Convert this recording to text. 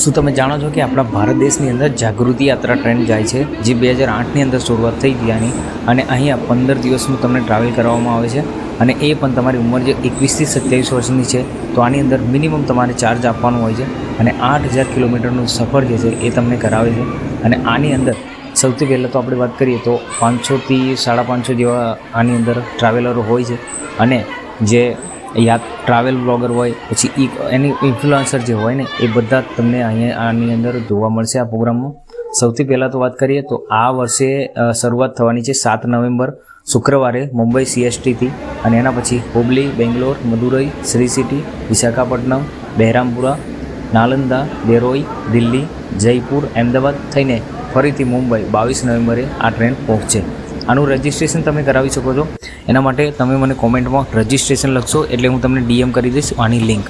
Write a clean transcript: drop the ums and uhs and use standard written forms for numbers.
શું તમે જાણો છો કે આપણા ભારત દેશની અંદર જાગૃતિ યાત્રા ટ્રેન જાય છે, જે 2008ની અંદર શરૂઆત થઈ હતી આની, અને અહીંયા 15 દિવસનું તમને ટ્રાવેલ કરવામાં આવે છે, અને એ પણ તમારી ઉંમર જે 21 થી 27 વર્ષની છે તો આની અંદર મિનિમમ તમારે ચાર્જ આપવાનું હોય છે, અને 8000 કિલોમીટરનું સફર જે છે એ તમને કરાવે છે. અને આની અંદર સૌથી પહેલાં તો આપણે વાત કરીએ તો 500 થી 550 જેવા આની અંદર ટ્રાવેલરો હોય છે, અને જે ટ્રાવેલ બ્લોગર હોય, પછી એની ઇન્ફ્લુએન્સર જે હોય ને એ બધા તમને અહીંયા આની અંદર જોવા મળશે આ પ્રોગ્રામમાં. સૌથી પહેલાં તો વાત કરીએ તો આ વર્ષે શરૂઆત થવાની છે 7 નવેમ્બર શુક્રવારે મુંબઈ CSTથી, અને એના પછી હુબલી, બેંગ્લોર, મદુરઈ, શ્રી સિટી, વિશાખાપટ્ટનમ, બહેરામપુરા, નાલંદા, દેરોઈ, દિલ્હી, જયપુર, અમદાવાદ થઈને ફરીથી મુંબઈ 22 નવેમ્બરે આ ટ્રેન પહોંચશે. આનું રજિસ્ટ્રેશન તમે કરાવી શકો છો. એના માટે તમે મને કોમેન્ટમાં રજિસ્ટ્રેશન લખશો એટલે હું તમને DM કરી દઈશ આની લિંક.